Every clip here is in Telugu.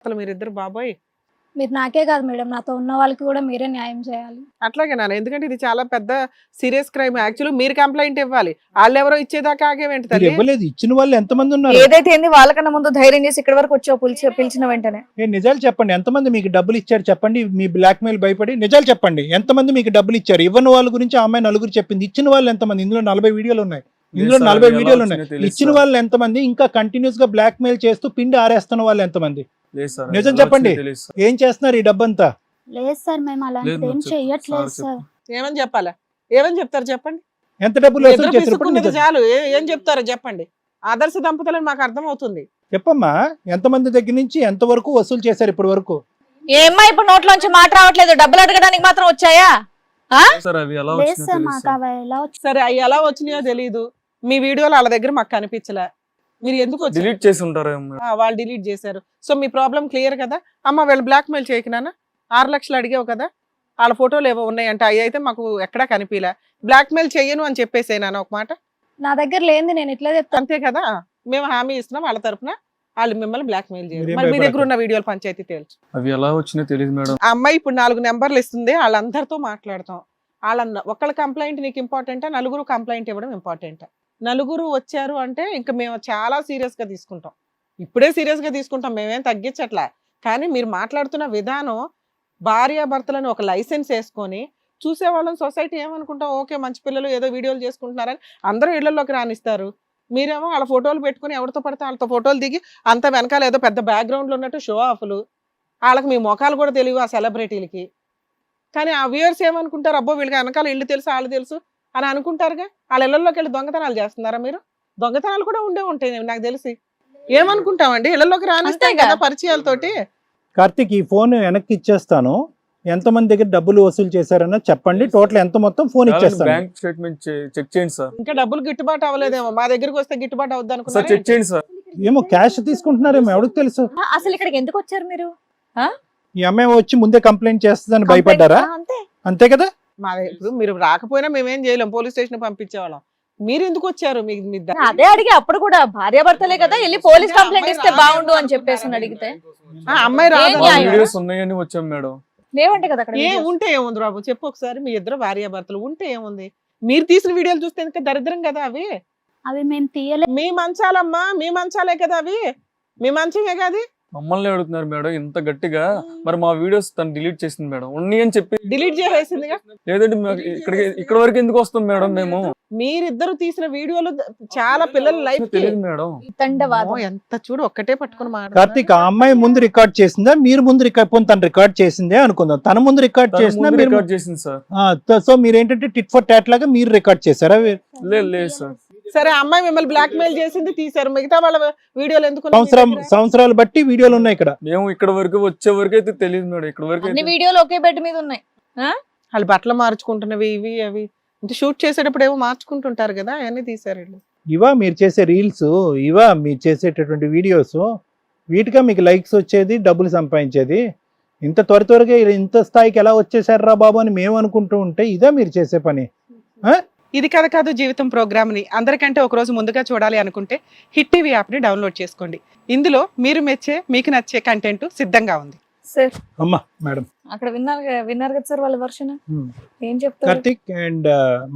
అసలు మీరిద్దరు బాబోయ్. మీరు నాకే కాదు మేడం, నాతో ఉన్న వాళ్ళకి కూడా మీరే న్యాయం చేయాలి. అట్లాగే నాన్న, ఎందుకంటే ఇది చాలా పెద్ద సీరియస్ క్రైమ్. యాక్చువల్లీ మీరు కంప్లైంట్ ఇవ్వాలి, వాళ్ళు ఎవరో ఇచ్చేదాకా ఆగేవేంటి మీరు తల్లి? ఇవ్వలేదు, ఇచ్చిన వాళ్ళు ఎంతమంది ఉన్నారు? ఏదైతే ఏంది వాళ్ళకన్నా ముందు ధైర్యం చేసి ఇక్కడ వరకు వచ్చావు పిలిచిన వెంటనే. నిజాలు చెప్పండి, ఎంతమంది మీకు డబ్బులు ఇచ్చారు చెప్పండి. మీ బ్లాక్ మెయిల్ భయపడి నిజాలు చెప్పండి, ఎంతమంది మీకు డబ్బులు ఇచ్చారు? ఇవ్వని వాళ్ళ గురించి ఆ అమ్మాయి నలుగురు చెప్పింది. ఇచ్చిన వాళ్ళు ఎంతమంది? ఇందులో 40 వీడియోలు ఉన్నాయి. ఇచ్చిన వాళ్ళు ఎంతమంది? ఇంకా కంటిన్యూస్ గా బ్లాక్ మెయిల్ చేస్తూ పిండి ఆరేస్తున్న వాళ్ళు ఎంతమంది? నిజం చెప్పండి, ఏం చేస్తున్నారు ఈ డబ్బంతా? లేదు సార్, మేము అలాంటిది ఏం చెయ్యట్లేదు సార్. ఏమని చెప్పాలా? ఏమని చెప్తారు చెప్పండి? ఎంత డబ్బులు వసూలు ఇద్దరు చేశారు? పిసుక్కున్నది చాలు, ఏం చెప్తారో చెప్పండి. ఆదర్శ దంపతులని మాకు అర్థం అవుతుంది. చెప్పమ్మా, ఎంతమంది దగ్గర నుంచి ఎంత వరకు వసూలు చేశారు ఇప్పటి వరకు? ఏమ్మా ఇప్పుడు నోట్లోంచి మాట రావట్లేదు, డబ్బులు అడగడానికి మాత్రం వచ్చాయా? లేదు సార్, మాకు అవి ఎలా వచ్చి సరే, అవి ఎలా వచ్చినాయో తెలియదు. మీ వీడియోలు వాళ్ళ దగ్గర మాకు కనిపించలే. మీరు ఎందుకు వచ్చారు? డిలీట్ చేసి ఉంటారు. వాళ్ళు డిలీట్ చేశారు. సో మీ ప్రాబ్లం క్లియర్ కదా అమ్మ. వీళ్ళు బ్లాక్ మెయిల్ చేయకున్నానా? 6 లక్షలు అడిగావు కదా, వాళ్ళ ఫోటోలు ఏవో ఉన్నాయంటే అవి అయితే మాకు ఎక్కడా కనిపించలే. బ్లాక్ మెయిల్ చెయ్యను అని చెప్పేసేనా ఒక మాట? నా దగ్గర లేని నేను ఇట్లా చెప్తాను. అంతే కదా, మేము హామీ ఇస్తున్నాం వాళ్ళ తరపున. వాళ్ళు మిమ్మల్ని బ్లాక్ మెయిల్ చేయరు. మీరేం మరి మీ దగ్గర భయపడకండి. ఉన్న వీడియోలు పంచాయతీ తేల్చు. అవి ఎలా వచ్చినాయో తెలియదు మేడం. ఆ అమ్మాయి ఇప్పుడు 4 నెంబర్లు ఇస్తుంది, వాళ్ళందరితో మాట్లాడతాం. ఒకళ్ళ కంప్లైంట్ నీకు ఇంపార్టెంటా, నలుగురు కంప్లైంట్ ఇవ్వడం ఇంపార్టెంటా? నలుగురు వచ్చారు అంటే ఇంకా మేము చాలా సీరియస్ గా తీసుకుంటాం. ఇప్పుడే సీరియస్ గా తీసుకుంటాం, మేమేం తగ్గించట్లా. కానీ మీరు మాట్లాడుతున్న విధానం, భార్యాభర్తలను ఒక లైసెన్స్ వేసుకొని చూసేవాళ్ళని సొసైటీ ఏమనుకుంటాం, ఓకే మంచి పిల్లలు ఏదో వీడియోలు చేసుకుంటున్నారని అందరూ ఇళ్లలోకి రానిస్తారు. మీరేమో వాళ్ళ ఫోటోలు పెట్టుకుని ఎవరితో పడితే వాళ్ళతో ఫోటోలు దిగి అంత వెనకాల ఏదో పెద్ద బ్యాక్గ్రౌండ్లో ఉన్నట్టు షో ఆఫ్లు. వాళ్ళకి మీ ముఖాలు కూడా తెలియవు ఆ సెలబ్రిటీలకి. కానీ ఆ వ్యూయర్స్ ఏమనుకుంటారు, అబ్బో వీళ్ళకి వెనకాల ఇల్లు తెలుసు వాళ్ళు తెలుసు అని అనుకుంటారుగా. వాళ్ళ ఇళ్లలోకి వెళ్ళి దొంగతనాలు చేస్తున్నారా మీరు? దొంగతనాలు కూడా ఉండే ఉంటాయి నాకు తెలిసి. ఏమనుకుంటామండి, ఇళ్లలోకి రానిస్తాం కదా పరిచయాలతోటి. కార్తీక్, ఈ ఫోన్ వెనక్కి ఇచ్చేస్తాను. ఎంతమంది దగ్గర డబ్బులు వసూలు చేశారన్న చెప్పండి, టోటల్ ఎంత మొత్తం ఫోన్ ఇచ్చేస్తాను. బ్యాంక్ స్టేట్మెంట్ చెక్ చేయండి సార్. ఇంకా డబ్బులు గిట్టుబాటు అవ్వలేదేమో, మా దగ్గరికి వస్తే గిట్టుబాటు అవుద్ది సార్ అనుకున్నా. చెక్ చేయండి సార్. ఏమో క్యాష్ తీసుకుంటున్నారేమో, ఎవరికి తెలుసు? అసలు ఇక్కడికి ఎందుకు వచ్చారు మీరు? ఈ అమ్మాయి వచ్చి ముందే కంప్లైంట్ చేస్తుందని భయపడ్డారా? అంతే. అంతే కదా. మా ఇప్పుడు మీరు రాకపోయినా మేమేం చేయలేం, పోలీస్ స్టేషన్ పంపించేవాళ్ళం. మీరు ఎందుకు వచ్చారు? అదే అడిగి అప్పుడు కూడా భార్యాభర్తలే కదా, వెళ్ళి పోలీస్ కంప్లైంట్ ఇస్తే బాగుండు అని చెప్పేసి అడిగితే అమ్మాయి రాదు. ఏం న్యాయం? వీడియోస్ ఉన్నాయని వచ్చాం మేడం. లేవంటే కదా అక్కడ ఏ videos. ఉంటే ఏముంది బాబు చెప్పు ఒకసారి. మీ ఇద్దరు భార్యాభర్తలు ఉంటే ఏముంది? మీరు తీసిన వీడియోలు చూస్తే ఇంకా దరిద్రం కదా అవి. అవి మేము తీయలేదు. మీ మంచాలమ్మా, మీ మంచాలే కదా అవి, మీ మంచమే కాదు. మమ్మల్ని అడుగుతున్నారు మేడం ఇంత గట్టిగా. మరి మా వీడియోస్ తను డిలీట్ చేసింది మేడం, ఉన్నాయి అని చెప్పి. డిలీట్ చేసేసిందిగా. లేదంటే ఇక్కడ వరకు ఎందుకు వస్తాం మేడం మేము? మీరిద్దరు తీసిన వీడియోలు చాలా పిల్లల లైఫ్ తెలియదు మేడం. తండవాదం. ఎంత చూడు ఒక్కటే పట్టుకుని కార్తీక్, ఆ అమ్మాయి ముందు రికార్డ్ చేసిందా, మీరు ముందు రికార్డ్ పోనీ తను రికార్డ్ చేసిందే అనుకుందాం. తన ముందు రికార్డ్ చేసిందా మీరు? రికార్డ్ చేసింది సార్. సో మీరు ఏంటంటే టిట్ ఫర్ టాట్ లాగా మీరు రికార్డ్ చేశారా? లేదు సార్. సరే, అమ్మాయి మిమ్మల్ని బ్లాక్ మెయిల్ చేసింది, తీశారు. మిగతా వాళ్ళ వీడియోలు ఎందుకు? సంవత్సరాలు బట్టి వీడియోలు ఉన్నాయి ఇక్కడ. మేము ఇక్కడ వరకు వచ్చే వరకు అయితే తెలియదు మేడం. ఇక్కడ వరకు అన్ని వీడియోలు ఒకే బెడ్ మీద ఉన్నాయి. వాళ్ళు బట్టలు మార్చుకుంటున్నవి ఇవి అవి అంటే షూట్ చేసేటప్పుడు ఏమో మార్చుకుంటుంటారు కదా, అవన్నీ తీశారు వీళ్ళు. ఇవా మీరు చేసే రీల్స్, ఇవా మీరు చేసేటటువంటి వీడియోస్, వీటిగా మీకు లైక్స్ వచ్చేది, డబ్బులు సంపాదించేది? ఇంత త్వరగా ఇంత స్థాయికి ఎలా వచ్చేసారా బాబు అని మేము అనుకుంటూ ఉంటే ఇదే మీరు చేసే పని? ఇది కథ కాదు జీవితం ప్రోగ్రామ్ని అందరికంటే ఒక రోజు ముందుగా చూడాలి అనుకుంటే హిట్ టీవీ యాప్ని డౌన్లోడ్ చేసుకోండి. ఇందులో మీరు మెచ్చే, మీకు నచ్చే కంటెంట్ సిద్ధంగా ఉంది. సార్ అమ్మా మేడం, అక్కడ విన్నారు కదా సార్ వాళ్ళ వర్షన్. ఏం చెప్తారు? కార్తీక్ అండ్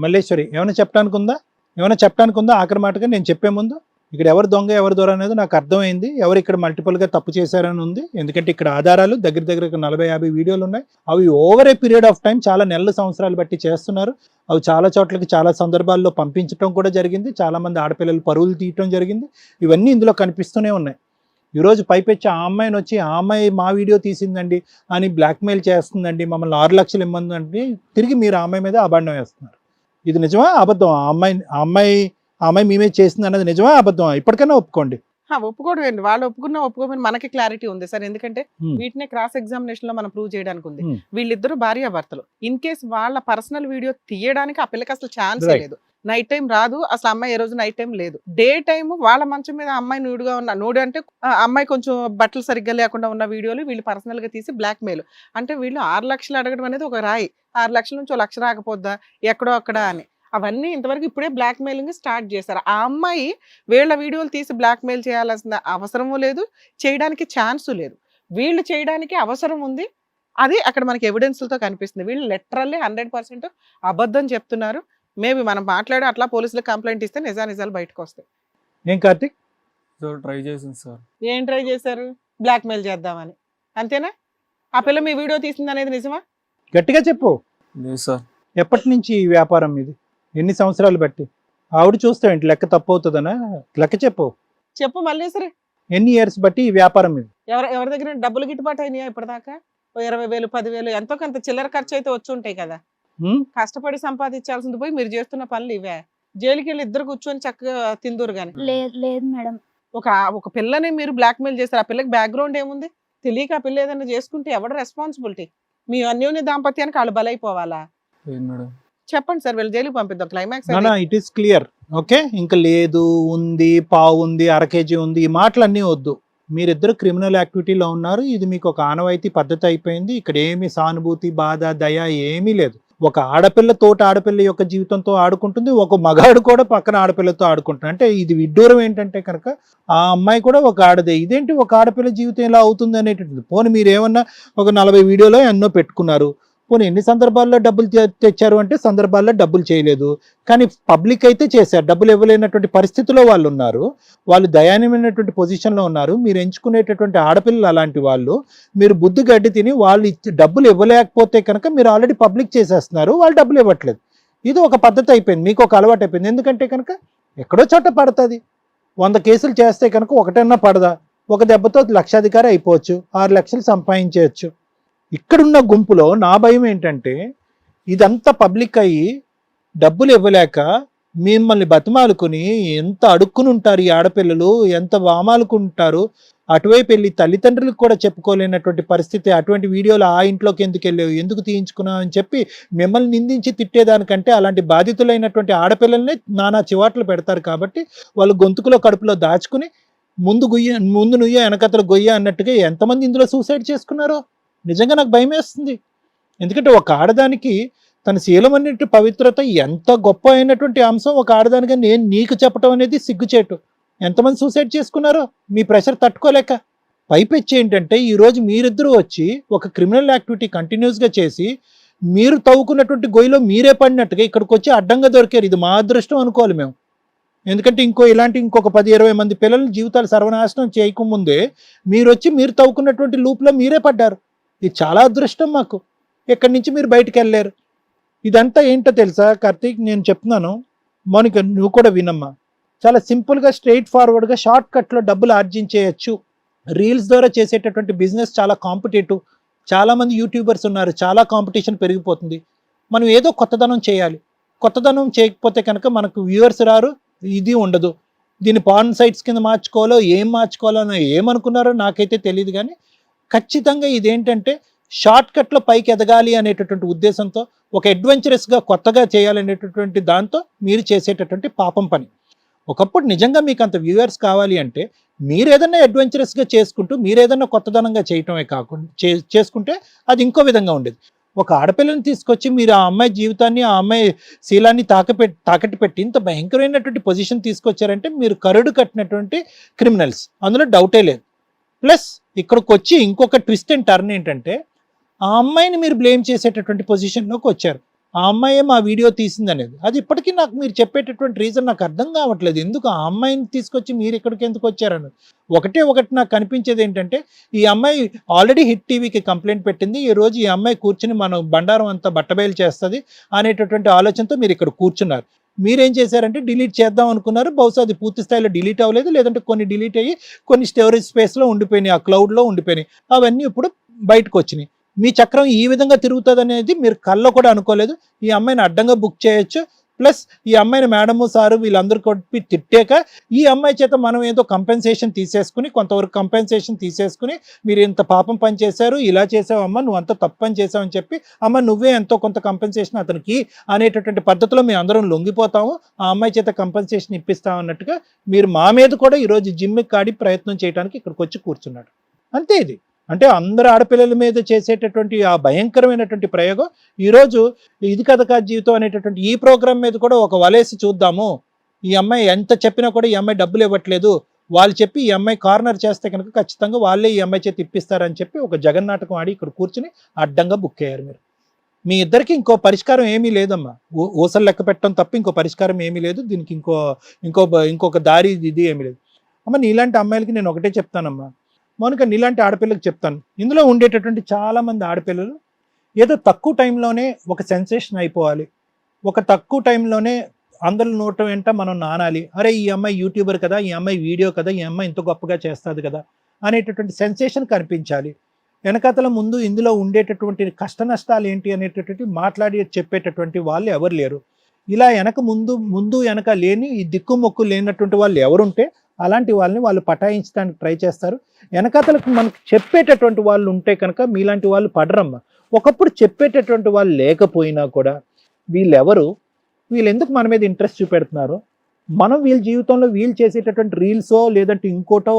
మల్లేశ్వరి, ఏమైనా చెప్పడానికి ఉందా? ఆఖరి మాటగా నేను చెప్పే ముందు ఇక్కడ ఎవరు దొంగ ఎవరు దొర అనేది నాకు అర్థమైంది. ఎవరు ఇక్కడ మల్టిపుల్ గా తప్పు చేశారని ఉంది. ఎందుకంటే ఇక్కడ ఆధారాలు దగ్గర 40-50 వీడియోలు ఉన్నాయి. అవి over a period of time, చాలా నెలలు సంవత్సరాలు బట్టి చేస్తున్నారు. అవి చాలా చోట్లకి చాలా సందర్భాల్లో పంపించడం కూడా జరిగింది. చాలా మంది ఆడపిల్లలు పరువులు తీయటం జరిగింది. ఇవన్నీ ఇందులో కనిపిస్తూనే ఉన్నాయి. ఈరోజు పైపెచ్చి ఆ అమ్మాయిని వచ్చి, ఆ అమ్మాయి మా వీడియో తీసిందండి అని బ్లాక్మెయిల్ చేస్తుందండి, మమ్మల్ని 6 లక్షలు ఇమ్మందండి, తిరిగి మీరు ఆ అమ్మాయి మీద అబాండం వేస్తున్నారు. ఇది నిజమా అబద్ధం? ఆ అమ్మాయి మేమే చేసింది అన్నది నిజమా అబద్ధం? ఇప్పటికైనా ఒప్పుకోండి. ఒప్పుకోవడం ఏంటి, వాళ్ళు ఒప్పుకోమని మనకి క్లారిటీ ఉంది సార్. ఎందుకంటే వీటినే క్రాస్ ఎగ్జామినేషన్ లో మనం ప్రూవ్ చేయడానికి ఉంది. వీళ్ళిద్దరు భార్యాభర్తలు. ఇన్ కేస్ వాళ్ళ పర్సనల్ వీడియో తీయడానికి ఆ పిల్లకి అసలు ఛాన్స్ లేదు. నైట్ టైం రాదు అసలు, అమ్మాయి ఏ రోజు నైట్ టైం లేదు. డే టైం వాళ్ళ మంచం మీద అమ్మాయి నూడుగా ఉన్న, నూడు అంటే అమ్మాయి కొంచెం బట్టలు సరిగ్గా లేకుండా ఉన్న వీడియోలు వీళ్ళు పర్సనల్ గా తీసి బ్లాక్ మెయిల్. అంటే వీళ్ళు 6 లక్షలు అడగడం అనేది ఒక రాయి. 6 లక్షల నుంచి 1 లక్ష రాకపోద్దా ఎక్కడో అక్కడ అని, అవన్నీ ఇంతవరకు ఇప్పుడే బ్లాక్ మెయిలింగ్ స్టార్ట్ చేశారు. ఆ అమ్మాయి వీళ్ళ వీడియోలు తీసి బ్లాక్ మెయిల్ చేయాల్సిన అవసరము లేదు, చేయడానికి ఛాన్సు లేదు. వీళ్ళు చేయడానికి అవసరం ఉంది, అది అక్కడ మనకి ఎవిడెన్స్లతో కనిపిస్తుంది. వీళ్ళు లిటరల్లీ 100% అబద్ధం చెప్తున్నారు. మేబీ మనం మాట్లాడి అట్లా పోలీసులకు కంప్లైంట్ ఇస్తే నిజాలు బయటకు వస్తాయి. ఏం కార్తీక్? సార్ ట్రై చేసింది సార్. ఏం ట్రై చేశారు? బ్లాక్మెయిల్ చేద్దామని, అంతేనా? ఆ పిల్ల మీ వీడియో తీసింది అనేది నిజమా? గట్టిగా చెప్పు. లేదు సార్. ఎప్పటి నుంచి ఈ వ్యాపారం ఇది? ఎన్ని సంవత్సరాలు బట్టి? ఆవిడ చూస్తావేంటి? లెక్క తప్పు అవుతుందనా? లెక్క చెప్పు. చెప్పు మళ్ళీ సరే. ఎన్ని ఇయర్స్ బట్టి ఈ వ్యాపారం ఇది? ఎవరి దగ్గర డబ్బులు గిట్టుబాటు అయినాయా ఇప్పటిదాకా? ఓ 20,000 10,000 ఎంతో కొంత చిల్లర ఖర్చు అయితే వచ్చి ఉంటాయి కదా. హ్మ్? కష్టపడి సంపాదించాల్సింది పోయి మీరు చేస్తున్న పనులు ఇవే. జైలుకి వెళ్ళి ఇద్దరు కూర్చొని చక్కగా తిందురు గాని. లేదు మేడం. ఒక పిల్లని మీరు బ్లాక్మెయిల్ చేస్తారు. ఆ పిల్లకి బ్యాక్గ్రౌండ్ ఏముంది? తెలియక ఆ పిల్ల ఏదైనా చేసుకుంటే ఎవడు రెస్పాన్సిబిలిటీ? మీ అన్యోన్య దాంపత్యానికి వాళ్ళు బలైపోవాలా? లేదు మేడం. చెప్పండి సార్, వీళ్ళు జైలుకి పంపిద్దాం. Climax it is clear. Okay, ఇంకా లేదు, ఉంది, పావు ఉంది, అర కేజీ ఉంది, ఈ మాటలన్నీ వద్దు. మీరిద్దరు క్రిమినల్ యాక్టివిటీలో ఉన్నారు. ఇది మీకు ఒక ఆనవాయితీ పద్ధతి అయిపోయింది. ఇక్కడ ఏమి సానుభూతి, బాధ, దయ ఏమీ లేదు. ఒక ఆడపిల్ల తోటి ఆడపిల్ల యొక్క జీవితంతో ఆడుకుంటుంది, ఒక మగాడు కూడా పక్కన ఆడపిల్లతో ఆడుకుంటుంది. అంటే ఇది విడ్డూరం ఏంటంటే కనుక ఆ అమ్మాయి కూడా ఒక ఆడదే. ఇదేంటి ఒక ఆడపిల్ల జీవితం ఎలా అవుతుంది అనేటువంటిది. పోనీ మీరు ఏమన్నా ఒక 40 వీడియోలో ఎన్నో పెట్టుకున్నారు. పోనీ ఎన్ని సందర్భాల్లో డబ్బులు తెచ్చారు అంటే సందర్భాల్లో డబ్బులు చేయలేదు, కానీ పబ్లిక్ అయితే చేశారు. డబ్బులు ఇవ్వలేనటువంటి పరిస్థితిలో వాళ్ళు ఉన్నారు, వాళ్ళు దయానీయమైనటువంటి పొజిషన్లో ఉన్నారు. మీరు ఎంచుకునేటటువంటి ఆడపిల్లలు అలాంటి వాళ్ళు. మీరు బుద్ధి గడ్డి తిని వాళ్ళు డబ్బులు ఇవ్వలేకపోతే కనుక మీరు ఆల్రెడీ పబ్లిక్ చేసేస్తున్నారు, వాళ్ళు డబ్బులు ఇవ్వట్లేదు. ఇది ఒక పద్ధతి అయిపోయింది, మీకు ఒక అలవాటు అయిపోయింది. ఎందుకంటే కనుక ఎక్కడో చోట పడుతుంది. 100 కేసులు చేస్తే కనుక ఒకటన్నా పడదా? ఒక దెబ్బతో లక్షాధికారి అయిపోవచ్చు, 6 లక్షలు సంపాదించవచ్చు. ఇక్కడున్న గుంపులో నా భయం ఏంటంటే ఇదంతా పబ్లిక్ అయ్యి డబ్బులు ఇవ్వలేక మిమ్మల్ని బతిమాలుకుని ఎంత అడుక్కుని ఉంటారు ఈ ఆడపిల్లలు, ఎంత వామాలుకుంటారు. అటువైపు వెళ్ళి తల్లిదండ్రులకు కూడా చెప్పుకోలేనటువంటి పరిస్థితి. అటువంటి వీడియోలు ఆ ఇంట్లోకి ఎందుకు వెళ్ళావు, ఎందుకు తీయించుకున్నావు అని చెప్పి మిమ్మల్ని నిందించి తిట్టేదానికంటే అలాంటి బాధితులైనటువంటి ఆడపిల్లల్ని నానా చివాట్లు పెడతారు. కాబట్టి వాళ్ళు గొంతుకులో కడుపులో దాచుకుని ముందు నుయ్య వెనకతలు గొయ్య అన్నట్టుగా ఎంతమంది ఇందులో సూసైడ్ చేసుకున్నారో నిజంగా నాకు భయం వేస్తుంది. ఎందుకంటే ఒక ఆడదానికి తన శీలం అన్నిటి పవిత్రత ఎంత గొప్ప అయినటువంటి అంశం ఒక ఆడదానిగా నేను నీకు చెప్పడం అనేది సిగ్గుచేటు. ఎంతమంది సూసైడ్ చేసుకున్నారో మీ ప్రెషర్ తట్టుకోలేక. పైపెచ్చి ఏంటంటే ఈరోజు మీరిద్దరూ వచ్చి ఒక క్రిమినల్ యాక్టివిటీ కంటిన్యూస్గా చేసి మీరు తవ్వుకున్నటువంటి గొయ్యిలో మీరే పడినట్టుగా ఇక్కడికి వచ్చి అడ్డంగా దొరికారు. ఇది మా అదృష్టం అనుకోవాలి మేము. ఎందుకంటే ఇంకొక 10-20 మంది పిల్లల జీవితాలు సర్వనాశనం చేయకముందే మీరు తవ్వుకున్నటువంటి లూప్లో మీరే పడ్డారు. ఇది చాలా అదృష్టం మాకు. ఎక్కడి నుంచి మీరు బయటకు వెళ్ళారు. ఇదంతా ఏంటో తెలుసా కార్తీక్, నేను చెప్తున్నాను, మౌనిక నువ్వు కూడా వినమ్మా. చాలా సింపుల్గా స్ట్రైట్ ఫార్వర్డ్గా షార్ట్ కట్లో డబ్బులు ఆర్జించేయచ్చు. రీల్స్ ద్వారా చేసేటటువంటి బిజినెస్ చాలా కాంపిటేటివ్. చాలామంది యూట్యూబర్స్ ఉన్నారు, చాలా కాంపిటీషన్ పెరిగిపోతుంది. మనం ఏదో కొత్తదనం చేయాలి. కొత్తదనం చేయకపోతే కనుక మనకు వ్యూవర్స్ రారు, ఇది ఉండదు. దీన్ని పార్న్ సైట్స్ కింద మార్చుకోవాలో ఏం మార్చుకోవాలో ఏమనుకున్నారో నాకైతే తెలియదు. కానీ ఖచ్చితంగా ఇదేంటంటే షార్ట్ కట్లో పైకి ఎదగాలి అనేటటువంటి ఉద్దేశంతో ఒక అడ్వెంచరస్గా కొత్తగా చేయాలనేటటువంటి దాంతో మీరు చేసేటటువంటి పాపం పని. ఒకప్పుడు నిజంగా మీకు అంత వ్యూవర్స్ కావాలి అంటే మీరు ఏదైనా అడ్వెంచరస్గా చేసుకుంటూ మీరు ఏదైనా కొత్తదనంగా చేయటమే కాకుండా చేసుకుంటే అది ఇంకో విధంగా ఉండేది. ఒక ఆడపిల్లని తీసుకొచ్చి మీరు ఆ అమ్మాయి జీవితాన్ని, ఆ అమ్మాయి శీలాన్ని తాకట్టు పెట్టి ఇంత భయంకరమైనటువంటి పొజిషన్ తీసుకొచ్చారంటే మీరు కరుడు కట్టినటువంటి క్రిమినల్స్, అందులో డౌటే లేదు. ప్లస్ ఇక్కడికి వచ్చి ఇంకొక ట్విస్ట్ అండ్ టర్న్ ఏంటంటే ఆ అమ్మాయిని మీరు బ్లేమ్ చేసేటటువంటి పొజిషన్లోకి వచ్చారు. ఆ అమ్మాయే మా వీడియో తీసింది అనేది. అది ఇప్పటికీ నాకు మీరు చెప్పేటటువంటి రీజన్ నాకు అర్థం కావట్లేదు. ఎందుకు ఆ అమ్మాయిని తీసుకొచ్చి మీరు ఇక్కడికి ఎందుకు వచ్చారన్నది. ఒకటి నాకు కనిపించేది ఏంటంటే ఈ అమ్మాయి ఆల్రెడీ హిట్ టీవీకి కంప్లైంట్ పెట్టింది. ఈ రోజు ఈ అమ్మాయి కూర్చుని మన బండారం అంతా బట్టబయలు చేస్తుంది అనేటటువంటి ఆలోచనతో మీరు ఇక్కడ కూర్చున్నారు. మీరేం చేశారంటే డిలీట్ చేద్దాం అనుకున్నారు. బహుశా అది పూర్తి స్థాయిలో డిలీట్ అవ్వలేదు, లేదంటే కొన్ని డిలీట్ అయ్యి కొన్ని స్టోరేజ్ స్పేస్లో ఉండిపోయినాయి, ఆ క్లౌడ్లో ఉండిపోయినాయి. అవన్నీ ఇప్పుడు బయటకు వచ్చినాయి. మీ చక్రం ఈ విధంగా తిరుగుతుంది అనేది మీరు కల్లో కూడా అనుకోలేదు. ఈ అమ్మాయిని అడ్డంగా బుక్ చేయొచ్చు. ప్లస్ ఈ అమ్మాయిని మేడము సారు వీళ్ళందరూ కొట్టి తిట్టాక ఈ అమ్మాయి చేత మనం ఏదో కంపెన్సేషన్ తీసేసుకుని కొంతవరకు కంపెన్సేషన్ తీసేసుకుని మీరు ఇంత పాపం పని చేశారు, ఇలా చేసావమ్మా, నువ్వు అంత తప్పు పని చేసావని చెప్పి అమ్మ నువ్వే ఎంతో కొంత కంపెన్సేషన్ అతనికి అనేటటువంటి పద్ధతిలో మేము అందరం లొంగిపోతాము, ఆ అమ్మాయి చేత కంపెన్సేషన్ ఇప్పిస్తాం అన్నట్టుగా మీరు మా మీద కూడా ఈరోజు జిమ్కి కాడి ప్రయత్నం చేయడానికి ఇక్కడికి వచ్చి కూర్చున్నాడు. అంతే. ఇది అంటే అందరు ఆడపిల్లల మీద చేసేటటువంటి ఆ భయంకరమైనటువంటి ప్రయోగం ఈరోజు ఇది కథ కాదు జీవితం అనేటటువంటి ఈ ప్రోగ్రామ్ మీద కూడా ఒక వలేసి చూద్దాము. ఈ అమ్మాయి ఎంత చెప్పినా కూడా ఈ అమ్మాయి డబ్బులు ఇవ్వట్లేదు, వాళ్ళు చెప్పి ఈ అమ్మాయి కార్నర్ చేస్తే కనుక ఖచ్చితంగా వాళ్ళే ఈ అమ్మాయి చేతి ఇప్పిస్తారని చెప్పి ఒక జగన్నాటకం ఆడి ఇక్కడ కూర్చుని అడ్డంగా బుక్ అయ్యారు మీరు. మీ ఇద్దరికి ఇంకో పరిష్కారం ఏమీ లేదమ్మా. ఊసలు లెక్క పెట్టడం తప్ప ఇంకో పరిష్కారం ఏమీ లేదు. దీనికి ఇంకొక దారి ఇది ఏమీ లేదు అమ్మ. నీలాంటి అమ్మాయిలకి నేను ఒకటే చెప్తానమ్మా మౌనిక, నీలాంటి ఆడపిల్లకి చెప్తాను, ఇందులో ఉండేటటువంటి చాలామంది ఆడపిల్లలు ఏదో తక్కువ టైంలోనే ఒక సెన్సేషన్ అయిపోవాలి, ఒక తక్కువ టైంలోనే అందరి నోట వెంట మనం నానాలి, అరే ఈ అమ్మాయి యూట్యూబర్ కదా, ఈ అమ్మాయి వీడియో కదా, ఈ అమ్మాయి ఇంత గొప్పగా చేస్తుంది కదా అనేటటువంటి సెన్సేషన్ కనిపించాలి. వెనకతల ముందు ఇందులో ఉండేటటువంటి కష్ట నష్టాలు ఏంటి అనేటటువంటి మాట్లాడి చెప్పేటటువంటి వాళ్ళు ఎవరు లేరు. ఇలా ముందు వెనక లేని ఈ దిక్కుమొక్కు లేనటువంటి వాళ్ళు ఎవరుంటే అలాంటి వాళ్ళని వాళ్ళు పటాయించడానికి ట్రై చేస్తారు. వెనకతలకు మనకు చెప్పేటటువంటి వాళ్ళు ఉంటే కనుక మీలాంటి వాళ్ళు పడరమ్మ. ఒకప్పుడు చెప్పేటటువంటి వాళ్ళు లేకపోయినా కూడా వీళ్ళు ఎందుకు మన మీద ఇంట్రెస్ట్ చూపెడుతున్నారు, మనం వీళ్ళ జీవితంలో వీళ్ళు చేసేటటువంటి రీల్సో లేదంటే ఇంకోటో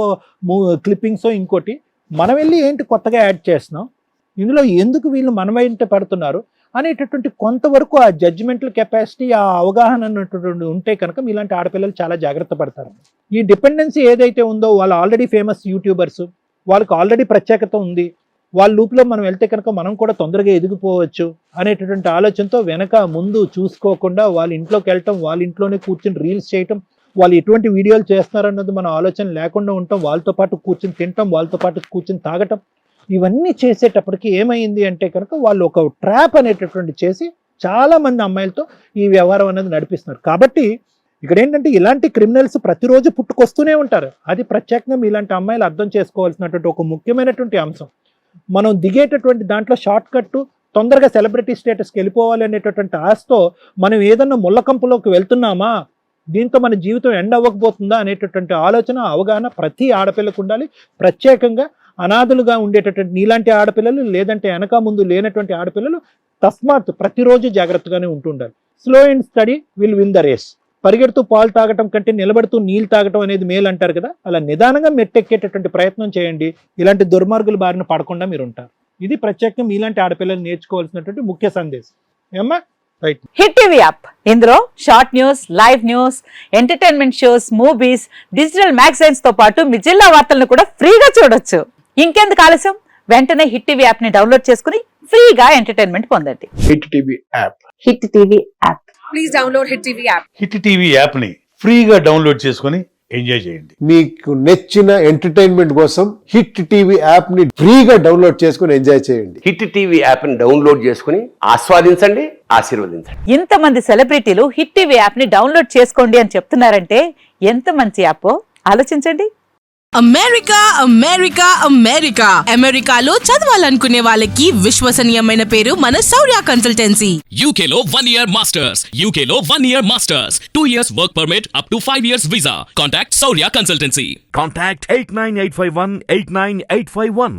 క్లిప్పింగ్సో ఇంకోటి మనం వెళ్ళి ఏంటి కొత్తగా యాడ్ చేస్తున్నాం, ఇందులో ఎందుకు వీళ్ళు మన వెంట పడుతున్నారు అనేటటువంటి కొంతవరకు ఆ జడ్జిమెంటల్ కెపాసిటీ, ఆ అవగాహన అన్నటువంటి ఉంటే కనుక మీలాంటి ఆడపిల్లలు చాలా జాగ్రత్త పడతారు. ఈ డిపెండెన్సీ ఏదైతే ఉందో వాళ్ళు ఆల్రెడీ ఫేమస్ యూట్యూబర్స్, వాళ్ళకి ఆల్రెడీ ప్రత్యేకత ఉంది, వాళ్ళ లూప్లో మనం వెళ్తే కనుక మనం కూడా తొందరగా ఎదిగిపోవచ్చు అనేటటువంటి ఆలోచనతో వెనక ముందు చూసుకోకుండా వాళ్ళ ఇంట్లోకి వెళ్ళటం, వాళ్ళ ఇంట్లోనే కూర్చొని రీల్స్ చేయటం, వాళ్ళు ఎటువంటి వీడియోలు చేస్తున్నారన్నది మన ఆలోచన లేకుండా ఉండటం, వాళ్ళతో పాటు కూర్చొని తినటం, వాళ్ళతో పాటు కూర్చొని తాగటం, ఇవన్నీ చేసేటప్పటికి ఏమైంది అంటే కనుక వాళ్ళు ఒక ట్రాప్ అనేటటువంటి చేసి చాలా మంది అమ్మాయిలతో ఈ వ్యవహారం అనేది నడిపిస్తున్నారు. కాబట్టి ఇక్కడ ఏంటంటే ఇలాంటి క్రిమినల్స్ ప్రతిరోజు పుట్టుకొస్తూనే ఉంటారు. అది ప్రత్యేకంగా ఇలాంటి అమ్మాయిలు అర్థం చేసుకోవాల్సినటువంటి ఒక ముఖ్యమైనటువంటి అంశం. మనం దిగేటటువంటి దాంట్లో షార్ట్ కట్ తొందరగా సెలబ్రిటీ స్టేటస్కి వెళ్ళిపోవాలి అనేటటువంటి ఆశతో మనం ఏదన్నా ముళ్ళకంపులోకి వెళ్తున్నామా, దీంతో మన జీవితం ఎండ్ అవ్వకపోతుందా అనేటటువంటి ఆలోచన, అవగాహన ప్రతి ఆడపిల్లకు ఉండాలి. ప్రత్యేకంగా అనాథలుగా ఉండేటటువంటి నీలాంటి ఆడపిల్లలు, లేదంటే వెనక ముందు లేనటువంటి ఆడపిల్లలు తస్మాత్ ప్రతిరోజు జాగ్రత్తగానే ఉంటుండాలి. Slow and steady will win the race. పరిగెడుతూ పాలు తాగటం కంటే నిలబడుతూ నీళ్ళు తాగటం అనేది మేలు అంటారు కదా, అలా నిదానంగా మెట్టెక్కేటటువంటి ప్రయత్నం చేయండి. ఇలాంటి దుర్మార్గుల బారిన పడకుండా మీరు ఉంటారు. ఇది ప్రత్యేకంగా మీలాంటి ఆడపిల్లలు నేర్చుకోవాల్సినటువంటి ముఖ్య సందేశం. ఏమ్మా రైట్. హిట్ టీవీ యాప్, ఇందులో short news, live news, entertainment shows, movies, digital magazines తో పాటు మీ జిల్లా వార్తలను కూడా ఫ్రీగా చూడొచ్చు. ఇంకెందుకు ఆలస్యం, వెంటనే హిట్ టీవీ యాప్ ని డౌన్లోడ్ చేసుకుని ఫ్రీగా ఎంటర్టైన్మెంట్ పొందండి. Hit TV app. Hit TV app. Please download hit TV app. Hit TV app ని ఫ్రీగా డౌన్లోడ్ చేసుకుని ఎంజాయ్ చేయండి. మీకు నచ్చిన ఎంటర్టైన్మెంట్ కోసం హిట్ టీవీ యాప్ ని ఫ్రీగా డౌన్లోడ్ చేసుకుని ఎంజాయ్ చేయండి. హిట్ టీవీ యాప్ ని డౌన్లోడ్ చేసుకుని ఆస్వాదించండి, ఆశీర్వదించండి. ఇంతమంది సెలబ్రిటీలు హిట్ టీవీ యాప్ ని డౌన్లోడ్ చేసుకోండి అని చెప్తున్నారంటే ఎంత మంచి యాప్ ఆలోచించండి. అమెరికా అమెరికా అమెరికా అమెరికాలో చదవాలనుకునే వాళ్ళకి విశ్వసనీయమైన పేరు మన శౌర్య కన్సల్టెన్సీ. UK లో 1 year masters, UK లో 1 year masters, 2 years work permit up to 5 years visa. Contact Saurya Consultancy. Contact 89851 89851.